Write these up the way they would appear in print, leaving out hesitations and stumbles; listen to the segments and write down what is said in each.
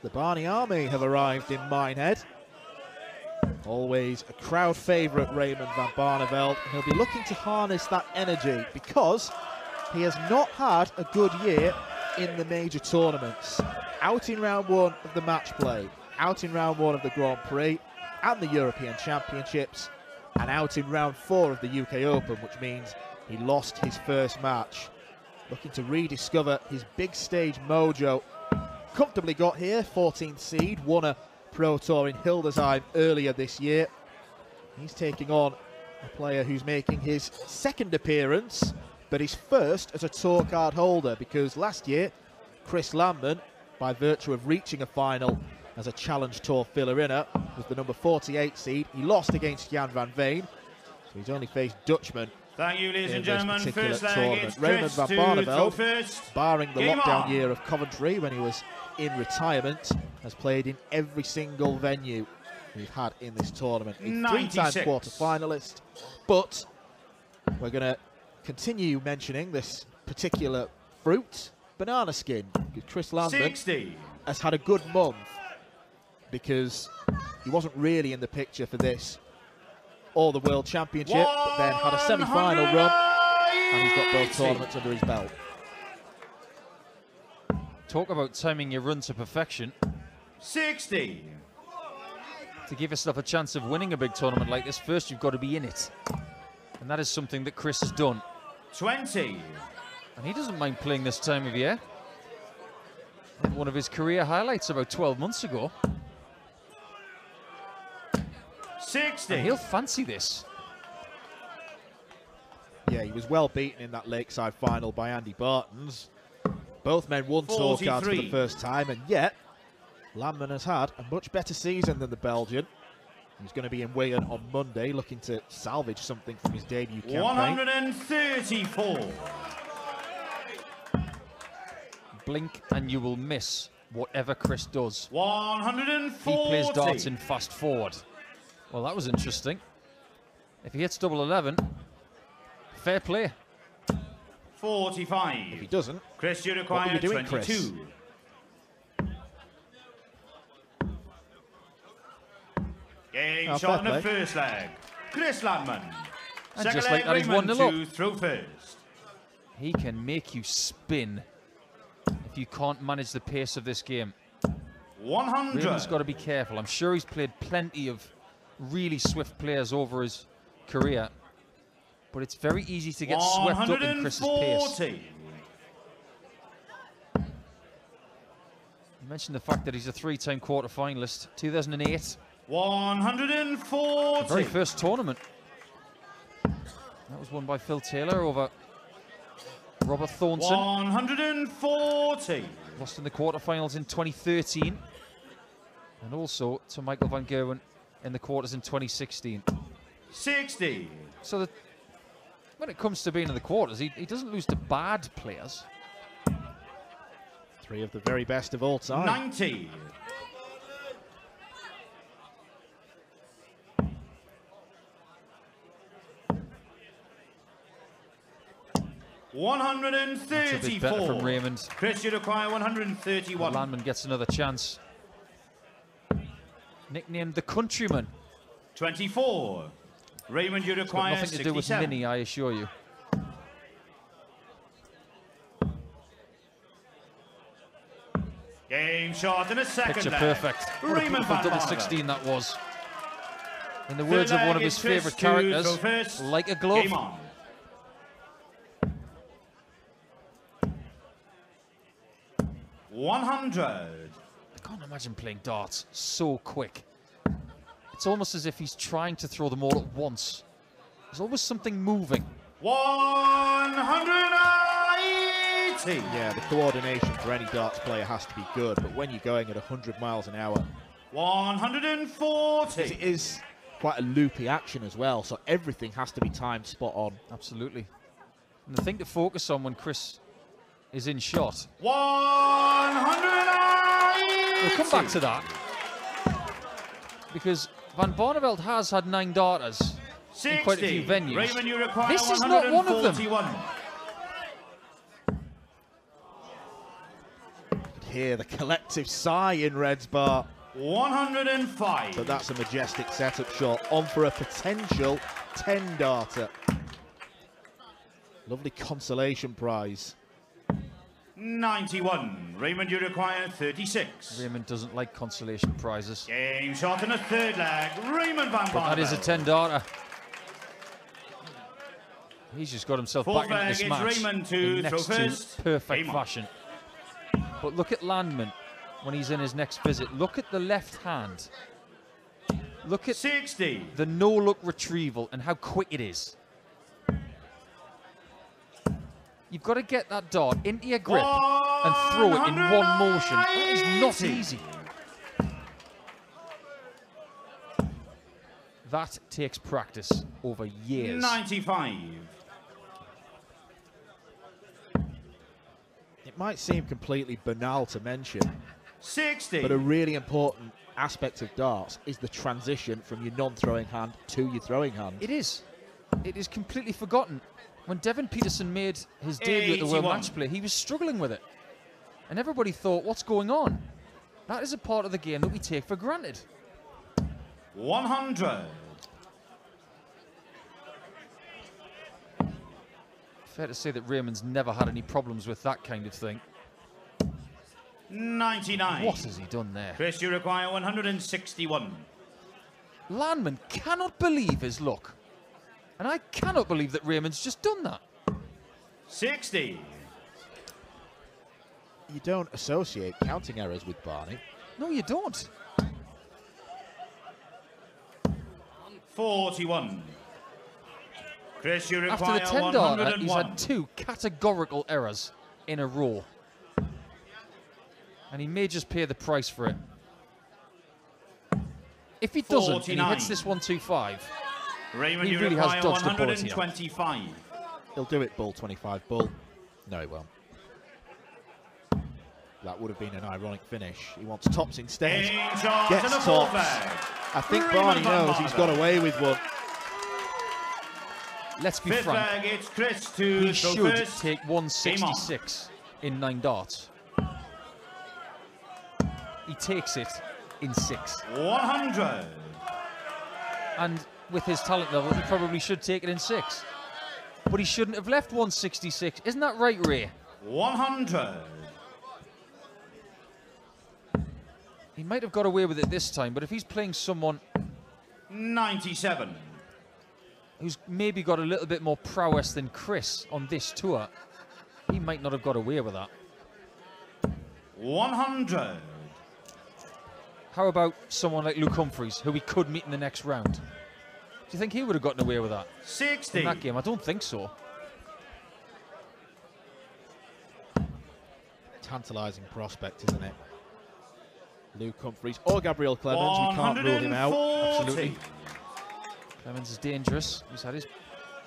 The Barney Army have arrived in Minehead. Always a crowd favourite, Raymond van Barneveld. He'll be looking to harness that energy because he has not had a good year in the major tournaments. Out in round one of the match play, out in round one of the Grand Prix and the European Championships, and out in round 4 of the UK Open, which means he lost his first match. Looking to rediscover his big stage mojo. Comfortably got here, 14th seed, won a Pro Tour in Hildesheim earlier this year. He's taking on a player who's making his second appearance, but his first as a tour card holder, because last year, Chris Landman, by virtue of reaching a final as a Challenge Tour filler-inner, was the number 48 seed. He lost against Jan van Veen, so he's only faced Dutchmen. Thank you, ladies and gentlemen. First leg, tournament. Raymond van Barneveld, barring the lockdown year of Coventry when he was in retirement, has played in every single venue we've had in this tournament. A 3-time quarter-finalist, but we're going to continue mentioning this particular fruit, banana skin. Chris Landman has had a good month because he wasn't really in the picture for this or the World Championship, but then had a semi-final run, and he's got both tournaments under his belt. Talk about timing your run to perfection. 60. To give yourself a chance of winning a big tournament like this, first you've got to be in it. And that is something that Chris has done. 20. And he doesn't mind playing this time of year. And one of his career highlights about 12 months ago. 60. And he'll fancy this. Yeah, he was well beaten in that Lakeside final by Andy Bartons. Both men won tour cards for the first time, and yet Landman has had a much better season than the Belgian. He's going to be in Wigan on Monday, looking to salvage something from his debut campaign. 134. Blink and you will miss whatever Chris does. 140. He plays darts in fast forward. Well, that was interesting. If he hits double 11, fair play. 45. If he doesn't, Chris, you require what are you doing, 22. Chris? Game shot in the first leg. Chris Landman. And Second just leg, like that, he's Raymond 1-0 up. through first. He can make you spin if you can't manage the pace of this game. 100. Raymond's got to be careful. I'm sure he's played plenty of really swift players over his career, but it's very easy to get swept up in Chris's pace. You mentioned the fact that he's a 3-time quarter-finalist, 2008. 140. The very first tournament. That was won by Phil Taylor over Robert Thornton. 140. Lost in the quarterfinals in 2013. And also to Michael van Gerwen in the quarters in 2016. 60. So that when it comes to being in the quarters, he doesn't lose to bad players. 3 of the very best of all time. 90. 134. That's a bit better from Raymond. Chris, you require 131. Landman gets another chance. Nicknamed the Countryman. 24. Raymond, you require nothing to do with 67. Mini, I assure you. Game shot in a second Picture leg. perfect. What a Raymond beautiful van double Barneveld. 16 that was. In the Third words of leg one of is his Chris favourite to characters, go first. like a glove. Game on. $100. I can't imagine playing darts so quick. It's almost as if he's trying to throw them all at once. There's always something moving. 180. Yeah, the coordination for any darts player has to be good, but when you're going at 100 miles an hour, 140. it is quite a loopy action as well, so everything has to be timed spot on. Absolutely. And the thing to focus on when Chris is in shot. 180. We'll come back to that. Because Van Barneveld has had 9 darters in quite a few venues. Raymond, you require This is not one of them. hear the collective sigh in Red's bar. 105. But that's a majestic setup shot, on for a potential 10-darter. Lovely consolation prize. 91. Raymond, you require 36. Raymond doesn't like consolation prizes. Game shot in the third leg. Raymond van Barneveld. That is a 10-darter. He's just got himself Fourth back into this leg, match it's Raymond in to next throw to first. perfect Game fashion. But look at Landman when he's in his next visit. Look at the left hand. Look at 60. the no-look retrieval and how quick it is. You've got to get that dart into your grip and throw it in one motion. That is not easy. That takes practice over years. 95. It might seem completely banal to mention, 60. but a really important aspect of darts is the transition from your non-throwing hand to your throwing hand. It is. It is completely forgotten. When Devin Peterson made his debut at the World 81. Match Play, he was struggling with it. And everybody thought, what's going on? That is a part of the game that we take for granted. 100. Fair to say that Raymond's never had any problems with that kind of thing. 99. What has he done there? Chris, you require 161. Landman cannot believe his luck. And I cannot believe that Raymond's just done that. 60. You don't associate counting errors with Barney. No, you don't. 41. Chris, you require After the 10-darter, 101. he's had 2 categorical errors in a row. And he may just pay the price for it. If he doesn't, and he 49. hits this 125, Raymond, he you really has require dodged the bullet here. 125. He'll do it, bull 25, bull. No, he won't. That would have been an ironic finish. He wants tops instead. Game shot Gets and a fourth tops. leg. I think Raymond Barney van knows he's Barneveld. got away with one. let's be Fifth frank, leg, it's Chris to he throw should first. take 166 in 9 darts. He takes it in 6. 100. And with his talent level, he probably should take it in 6. But he shouldn't have left 166. Isn't that right, Ray? 100. He might have got away with it this time, but if he's playing someone 97. who's maybe got a little bit more prowess than Chris on this tour, he might not have got away with that. 100. How about someone like Luke Humphries, who we could meet in the next round? Do you think he would have gotten away with that 60. in that game? I don't think so. Tantalising prospect, isn't it? Luke Humphries or Gabriel Clemens, we can't rule him out. 140. Absolutely. Clemens is dangerous. He's had his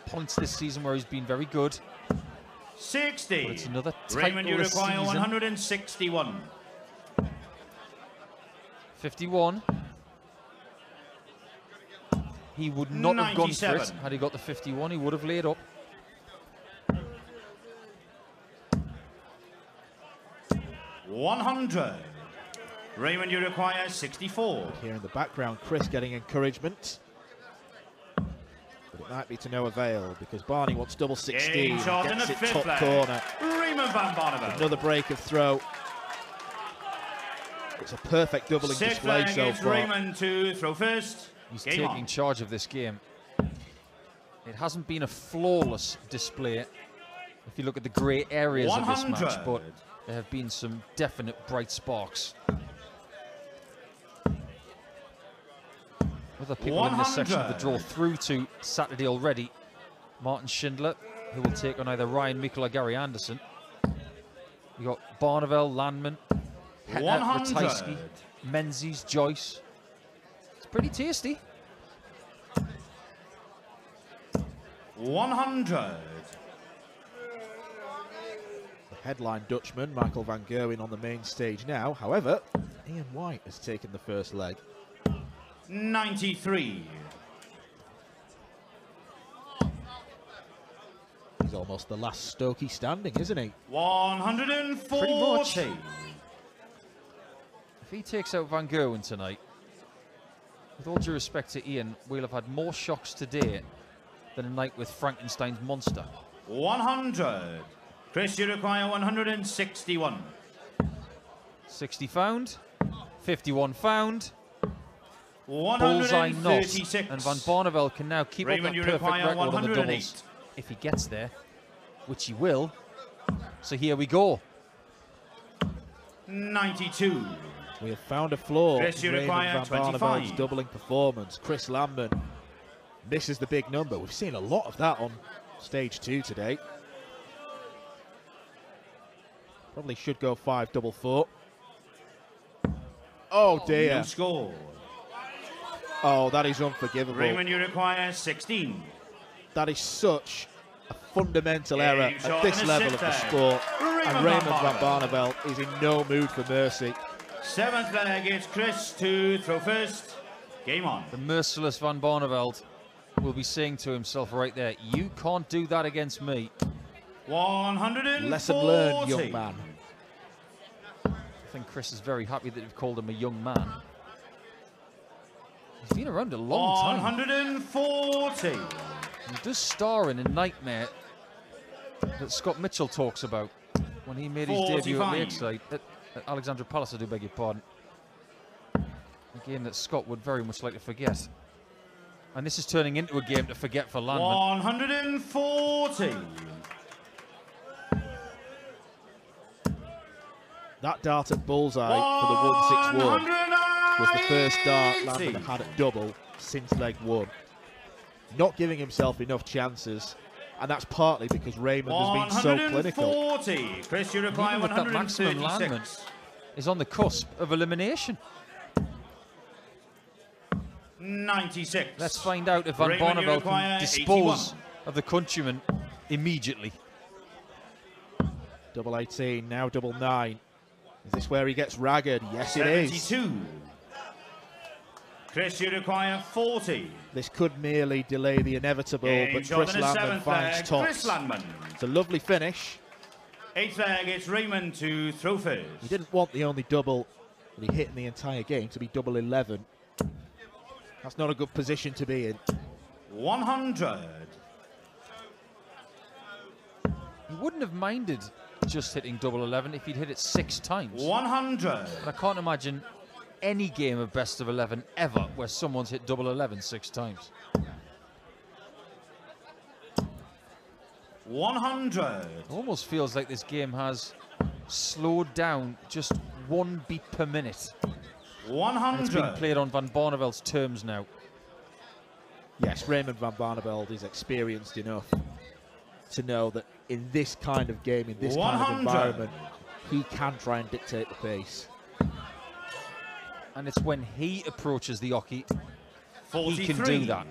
points this season where he's been very good. 60. But it's another Raymond, you titleless require season. 161. 51. He would not have gone for it 97. had he got the 51. He would have laid up. $100. Raymond, you require 64. Here in the background, Chris getting encouragement. But it might be to no avail because Barney wants double 16. Game shot in Gets the it fifth top leg. corner. Raymond van Barneveld. Another break of throw. It's a perfect doubling Sixth display leg, so it's far. Raymond to throw first. He's Game taking on. charge of this game. It hasn't been a flawless display if you look at the grey areas of this match, 100. but there have been some definite bright sparks. Other people in this section of the draw 100. through to Saturday already. Martin Schindler, who will take on either Ryan Meikle or Gary Anderson. You got Barneveld, Landman, Hetta, 100. Ratajski, Menzies, Joyce. It's pretty tasty. 100. The headline Dutchman, Michael van Gerwen, on the main stage now. However, Ian White has taken the first leg. 93. He's almost the last Stokey standing, isn't he? 140. Pretty much. he takes out Van Gerwen tonight, with all due respect to Ian, we'll have had more shocks today than a night with Frankenstein's monster. 100. Chris, you require 161. 60 found, 51 found. 136. Bullseye not, and Van Barneveld can now keep Raymond, up that you perfect require record on the 108. doubles if he gets there, which he will. So here we go. 92. We have found a flaw Chris, you in require Raymond Van 25. Barneveld's doubling performance. Chris Landman misses the big number. We've seen a lot of that on stage 2 today. Probably should go 5 double 4. Oh dear. No score. Oh, that is unforgivable. Raymond, you require 16. That is such a fundamental Yeah, error you at shot this in a level of the sit sport. Raymond And Raymond Van Van Barneveld is in no mood for mercy. 7th flag, it's Chris to throw first. Game on. The merciless Van Barneveld will be saying to himself right there, you can't do that against me. 140. Lesson learned, young man. I think Chris is very happy that you've called him a young man. He's been around a long time. 140. He does star in a nightmare that Scott Mitchell talks about when he made his debut at 45. Lakeside, at Alexandra Palace, I do beg your pardon. A game that Scott would very much like to forget. And this is turning into a game to forget for Landman. 140. That dart at bullseye for the 161 was the first dart Landman had at double since leg 1. Not giving himself enough chances, and that's partly because Raymond has been so clinical. 140. Chris, you require Even with that maximum, Landman 136. is on the cusp of elimination. 96. Let's find out if Van Raymond, you Barneveld require can dispose 81. of the countryman immediately. Double 18, now double 9. Is this where he gets ragged? Yes, it is. 72. Chris, you require 40. This could merely delay the inevitable, Game but shot Chris in a Landman 7th finds flag. tops. Chris Landman. It's a lovely finish. 8th flag, it's Raymond to throw first. He didn't want the only double that he hit in the entire game to be double 11. That's not a good position to be in. 100. He wouldn't have minded just hitting double 11 if he'd hit it 6 times. 100. And I can't imagine any game of best of 11 ever where someone's hit double 11 6 times. 100. It almost feels like this game has slowed down just 1 beat per minute. 100. And it's being played on Van Barneveld's terms now. Yes, Raymond Van Barneveld is experienced enough to know that in this kind of game, in this kind of 100. environment, he can try and dictate the pace. And it's when he approaches the oche, 43. he can do that.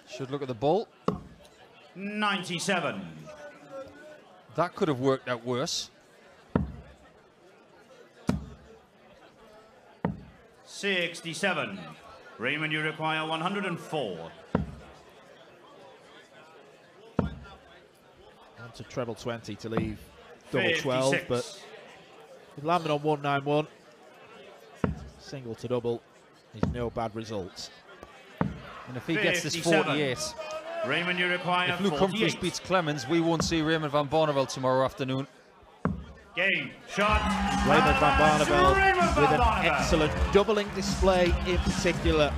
Should look at the ball. 97. That could have worked out worse. 67. Raymond, you require 104. On to treble 20 to leave double 12, 56. but with Landman on 191, single to double is no bad result. And if he gets this 57. 48, Raymond, you require if Luke Humphries 48. beats Clemens, we won't see Raymond Van Barneveld tomorrow afternoon. Game shot. Raymond Van Barneveld Raymond Van with an Barneveld. excellent doubling display in particular.